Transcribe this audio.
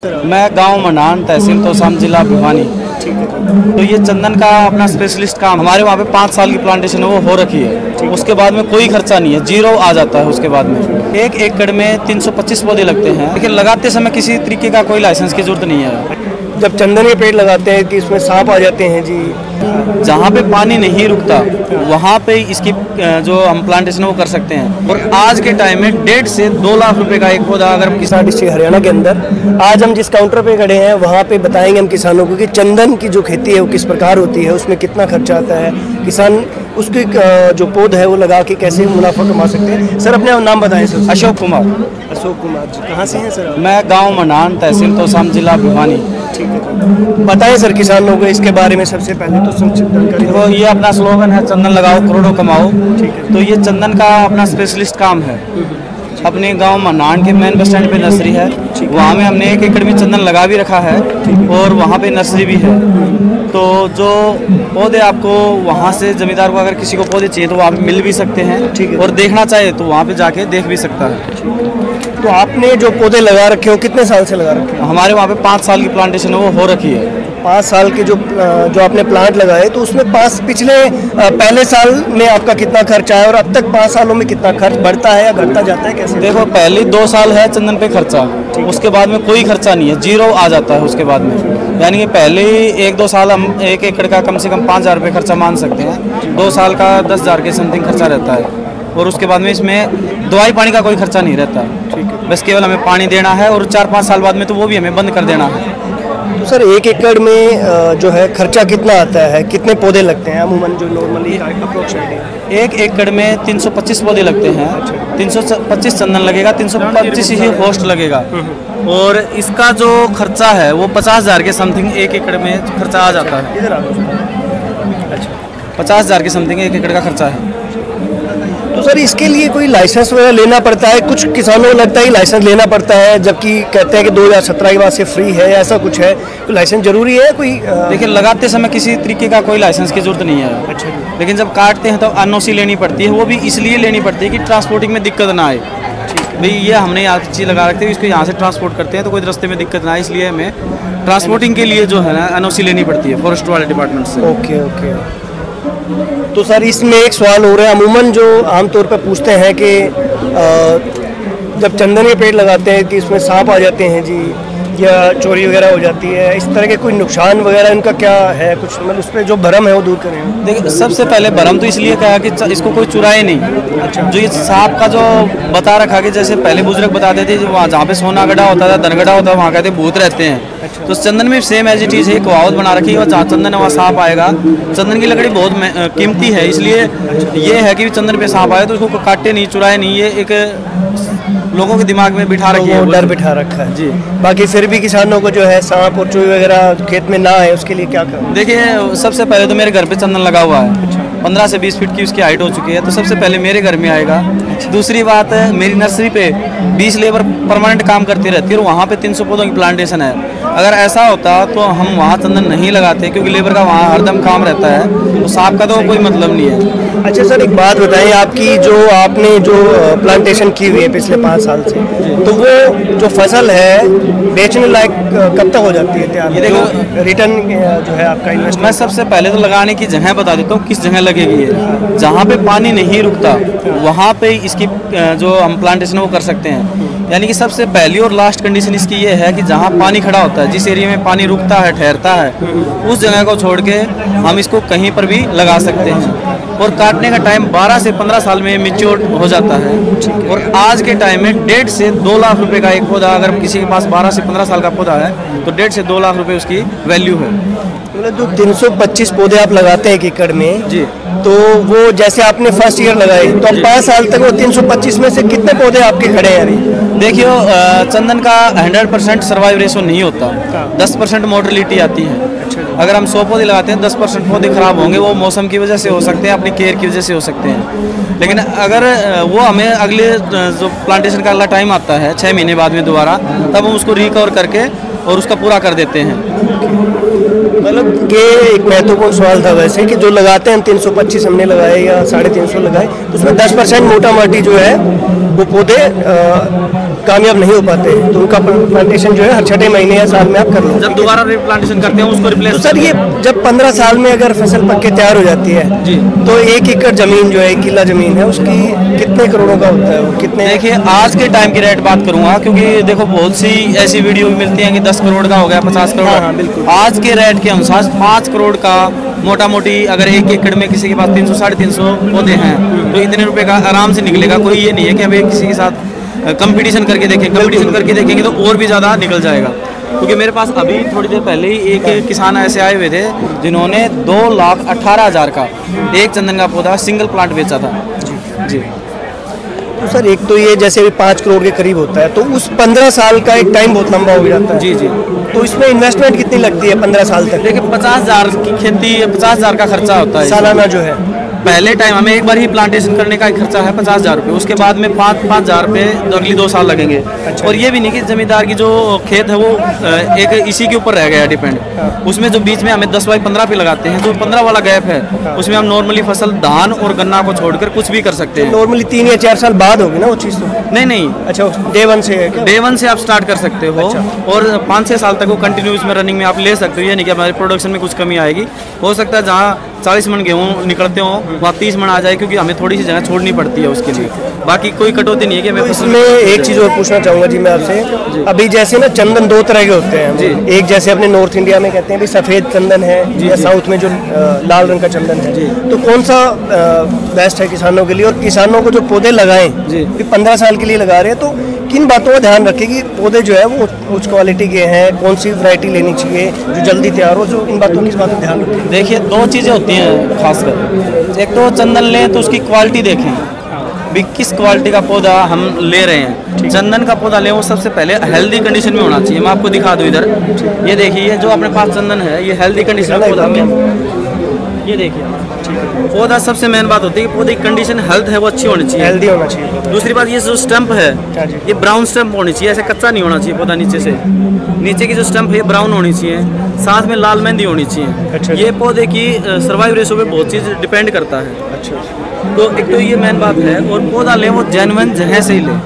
मैं गांव मनान तहसील तोसाम जिला भिवानी। तो ये चंदन का अपना स्पेशलिस्ट काम हमारे वहाँ पे 5 साल की प्लांटेशन है वो हो रखी है। उसके बाद में कोई खर्चा नहीं है, जीरो आ जाता है। उसके बाद में 1 एकड़ में 325 पौधे लगते हैं, लेकिन लगाते समय किसी तरीके का कोई लाइसेंस की जरूरत नहीं है। जब चंदन के पेड़ लगाते हैं कि इसमें सांप आ जाते हैं जी, जहाँ पे पानी नहीं रुकता वहाँ पे इसकी जो हम प्लांटेशन वो कर सकते हैं। और आज के टाइम में 1.5 से 2 लाख रुपए का एक पौधा अगर किसान डिस्ट्रिक्ट हरियाणा के अंदर आज हम जिस काउंटर पे खड़े हैं वहाँ पे बताएंगे हम किसानों को कि चंदन की जो खेती है वो किस प्रकार होती है, उसमें कितना खर्चा आता है, किसान उसके जो पौध है वो लगा के कैसे मुनाफा कमा सकते हैं। सर अपने नाम बताएं सर। अशोक कुमार जी, कहाँ से हैं सर? मैं गाँव मनान तहसील तोसाम जिला भिवानी। ठीक है, बताएं सर किसानों को इसके बारे में सबसे पहले तो संक्षिप्त जानकारी। तो ये अपना स्लोगन है चंदन लगाओ करोड़ों कमाओ। ठीक है, तो ये चंदन का अपना स्पेशलिस्ट काम है। अपने गांव मनान के मेन बस स्टैंड पे नर्सरी है, वहाँ में हमने 1 एकड़ में चंदन लगा भी रखा है और वहाँ पे नर्सरी भी है। तो जो पौधे आपको वहाँ से जमींदार को अगर किसी को पौधे चाहिए तो वहाँ पे मिल भी सकते हैं, और देखना चाहे तो वहाँ पे जाके देख भी सकता है। तो आपने जो पौधे लगा रखे हो कितने साल से लगा रखे हो? हमारे वहाँ पे 5 साल की प्लांटेशन है वो हो रखी है। 5 साल के जो आपने प्लांट लगाए तो उसमें पहले साल में आपका कितना खर्चा है और अब तक 5 सालों में कितना खर्च बढ़ता है या घटता जाता है, कैसे? देखो, पहले 2 साल है चंदन पे खर्चा, उसके बाद में कोई खर्चा नहीं है, जीरो आ जाता है उसके बाद में। यानी कि पहले ही 1-2 साल हम 1 एकड़ का कम से कम 5,000 रुपये खर्चा मान सकते हैं। 2 साल का 10,000 के समथिंग खर्चा रहता है, और उसके बाद में इसमें दवाई पानी का कोई खर्चा नहीं रहता। ठीक है, बस केवल हमें पानी देना है, और 4-5 साल बाद में तो वो भी हमें बंद कर देना है। तो सर 1 एकड़ में जो है खर्चा कितना आता है, कितने पौधे लगते हैं अमूमन जो नॉर्मली अप्रोक्सीमेटली? 1 एकड़ में 325 पौधे लगते हैं। 325 चंदन लगेगा, 325 ही होस्ट लगेगा, और इसका जो खर्चा है वो 50,000 के समथिंग 1 एकड़ में खर्चा आ जाता है। अच्छा, 50,000 के समथिंग 1 एकड़ का खर्चा है। तो सर इसके लिए कोई लाइसेंस वगैरह लेना पड़ता है? कुछ किसानों को लगता है लाइसेंस लेना पड़ता है, जबकि कहते हैं कि 2017 के बाद से फ्री है, ऐसा कुछ है? तो लाइसेंस जरूरी है कोई? देखिए, लगाते समय किसी तरीके का कोई लाइसेंस की जरूरत नहीं है। अच्छा, लेकिन जब काटते हैं तो एनओसी लेनी पड़ती है। वो भी इसलिए लेनी पड़ती है कि ट्रांसपोर्टिंग में दिक्कत ना आए। भाई ये हमने यहाँ चीज़ लगा रखते हैं, इसको यहाँ से ट्रांसपोर्ट करते हैं तो कोई रास्ते में दिक्कत ना आए, इसलिए हमें ट्रांसपोर्टिंग के लिए जो है ना एनओसी लेनी पड़ती है फॉरेस्ट वाले डिपार्टमेंट से। Okay okay. तो सर इसमें एक सवाल हो रहा है, अमूमन जो आमतौर पर पूछते हैं कि जब चंदन के पेड़ लगाते हैं कि इसमें सांप आ जाते हैं जी, या चोरी वगैरह हो जाती है, इस तरह के कोई नुकसान वगैरह इनका क्या है? कुछ मतलब उस पर जो भरम है वो दूर करें। देखिए, सबसे पहले भरम तो इसलिए कहा कि इसको कोई चुराए नहीं। अच्छा, जो ये सांप का जो बता रखा कि जैसे पहले बुजुर्ग बताते थे वहाँ जहाँ पे सोना गड्ढा होता था, धनगढ़ा होता था, वहाँ कहते भूत रहते हैं। अच्छा। तो चंदन में सेम एज इट इज है, कहावत बना रखी है, जहाँ चंदन है वहाँ सांप आएगा। चंदन की लकड़ी बहुत कीमती है, इसलिए ये है कि चंदन पे सांप आए तो उसको काटे नहीं, चुराए नहीं। ये एक लोगों के दिमाग में बिठा रखी है, डर बिठा रखा है जी। बाकी फिर भी किसानों को जो है सांप और चूहे वगैरह खेत में ना आए उसके लिए क्या करें? देखिए, सबसे पहले तो मेरे घर पे चंदन लगा हुआ है। अच्छा। 15 से 20 फीट की उसकी हाइट हो चुकी है, तो सबसे पहले मेरे घर में आएगा। अच्छा। दूसरी बात है, मेरी नर्सरी पे 20 लेबर परमानेंट काम करती रहती है, और वहाँ पे 300 पौधों की प्लांटेशन है। अगर ऐसा होता तो हम वहाँ चंदन नहीं लगाते, क्योंकि लेबर का वहाँ हरदम काम रहता है, तो सांप का तो कोई मतलब नहीं है। अच्छा सर, एक बात बताइए, आपकी आपने जो प्लांटेशन की हुई है पिछले 5 साल से, तो वो जो फसल है बेचने लायक कब तक हो जाती है तैयार? ये देखो, रिटर्न जो है आपका इन्वेस्टमेंट। मैं सबसे पहले तो लगाने की जगह बता देता हूँ, किस जगह लगेगी ये। जहाँ पे पानी नहीं रुकता वहाँ पे इसकी जो हम प्लांटेशन वो कर सकते हैं। यानी कि सबसे पहली और लास्ट कंडीशन इसकी ये है कि जहाँ पानी खड़ा होता है, जिस एरिया में पानी रुकता है, ठहरता है, उस जगह को छोड़ के हम इसको कहीं पर भी लगा सकते हैं। और काटने का टाइम 12 से 15 साल में मैच्योर हो जाता है। और आज के टाइम में 1.5 से 2 लाख रुपए का एक पौधा, अगर किसी के पास 12 से 15 साल का पौधा है तो 1.5 से 2 लाख रुपए उसकी वैल्यू है। मतलब जो 325 पौधे आप लगाते हैं 1 एकड़ में जी, तो वो जैसे आपने फर्स्ट ईयर लगाए तो 5 साल तक वो 325 में से कितने पौधे आपके खड़े हैं अभी? देखिए, चंदन का 100% सर्वाइव रेशो नहीं होता, 10% मोर्टेलिटी आती है। अच्छा। अगर हम 100 पौधे लगाते हैं 10% पौधे खराब होंगे, वो मौसम की वजह से हो सकते हैं, अपनी केयर की वजह से हो सकते हैं। लेकिन अगर वो हमें अगले जो प्लांटेशन का अगला टाइम आता है 6 महीने बाद में दोबारा, तब हम उसको रिकवर करके और उसका पूरा कर देते हैं। मतलब ये एक महत्वपूर्ण सवाल था वैसे कि जो लगाते हैं 325 हमने लगाए या 350 लगाए, तो उसमें 10% मोटा माटी जो है वो पौधे कामयाब नहीं हो पाते, तो उनका प्लांटेशन जो है हर 6 महीने या साल में आप कर लो। जब दोबारा रिप्लांटेशन करते हैं उसको रिप्लेस। तो सर ये जब 15 साल में अगर फसल पक के तैयार हो जाती है जी, तो 1 एकड़ जमीन जो है, 1 किला जमीन है, उसकी कितने करोड़ों का होता है वो? कितने? देखिए आज के टाइम की रेट बात करूंगा, क्योंकि देखो बहुत सी ऐसी वीडियो मिलती हैं कि 10 करोड़ का हो गया, 50 करोड़। हाँ, बिल्कुल। आज के रेट के अनुसार 5 करोड़ का मोटा मोटी अगर 1 एकड़ में किसी के पास 300 350 पौधे हैं तो इतने रुपए का आराम से निकलेगा। कोई ये नहीं है कि अभी किसी के साथ कंपटीशन करके देखेंगे तो और भी ज़्यादा निकल जाएगा। क्योंकि मेरे पास अभी थोड़ी देर पहले ही एक किसान ऐसे आए हुए थे जिन्होंने 2,18,000 का एक चंदन का पौधा सिंगल प्लांट बेचा था। जी तो सर एक तो ये जैसे भी 5 करोड़ के करीब होता है, तो उस 15 साल का एक टाइम बहुत लंबा हो जाता है। जी जी। तो इसमें इन्वेस्टमेंट कितनी लगती है 15 साल तक? देखिए 50,000 की खेती, 50,000 का खर्चा होता है सालाना जो है। पहले टाइम हमें एक बार ही प्लांटेशन करने का खर्चा है 50,000 रुपये, उसके बाद में 5,000 रुपये अगली 2 साल लगेंगे। अच्छा। और ये भी नहीं कि जमींदार की जो खेत है वो एक इसी के ऊपर रह गया डिपेंड। उसमें जो बीच में हमें 10 बाई 15 पे लगाते हैं, जो 15 वाला गैप है उसमें हम नॉर्मली फसल धान और गन्ना को छोड़कर कुछ भी कर सकते हैं। नॉर्मली 3 या 4 साल बाद होगी ना वो चीज़? तो नहीं अच्छा, डे 1 से है क्या? डे 1 से आप स्टार्ट कर सकते हो। अच्छा। और 5-6 साल तक वो कंटिन्यूस में रनिंग में आप ले सकते हो। ये नहीं कि हमारे प्रोडक्शन में कुछ कमी आएगी। हो सकता है जहाँ 40 मन गेहूँ निकलते हो वहाँ 30 मन आ जाए, क्योंकि हमें थोड़ी सी जगह छोड़नी पड़ती है उसके लिए। बाकी कोई कटौती नहीं है कि हमें तो इसमें एक चीज़ और पूछना चाहूँगा जी मैं आपसे। अभी जैसे ना चंदन 2 तरह के होते हैं जी। एक जैसे अपने नॉर्थ इंडिया में कहते हैं भी सफ़ेद चंदन है, या साउथ में जो लाल रंग का चंदन है, तो कौन सा बेस्ट है किसानों के लिए? और किसानों को जो पौधे लगाएं जी। 15 साल के लिए लगा रहे हैं, तो किन बातों का ध्यान रखें कि पौधे जो है वो उच्च क्वालिटी के हैं, कौन सी वैरायटी लेनी चाहिए जो जल्दी तैयार हो, जो इन बातों की इस बात का ध्यान रखें? देखिए 2 चीज़ें होती हैं खासकर। एक तो चंदन लें तो उसकी क्वालिटी देखें भी किस क्वालिटी का पौधा हम ले रहे हैं। चंदन का पौधा लें वो सबसे पहले हेल्दी कंडीशन में होना चाहिए। मैं आपको दिखा दूं इधर, ये देखिए जो अपने पास चंदन है ये हेल्दी कंडीशन में पौधा में, ये देखिए पौधा सबसे मेन बात होती है कि पौधे की कंडीशन हेल्थ है वो अच्छी होनी चाहिए, हेल्दी होना चाहिए। दूसरी बात ये जो स्टंप है ये ब्राउन स्टंप होनी चाहिए, ऐसे कच्चा नहीं होना चाहिए पौधा। नीचे से नीचे की जो स्टंप है ये ब्राउन होनी चाहिए, साथ में लाल मेहंदी होनी चाहिए। अच्छा। ये पौधे की सर्वाइव रेशो पे बहुत चीज़ डिपेंड करता है। अच्छा। तो एक तो ये मेन बात है। और पौधा लें वो जेन्युइन जगह से ही लें।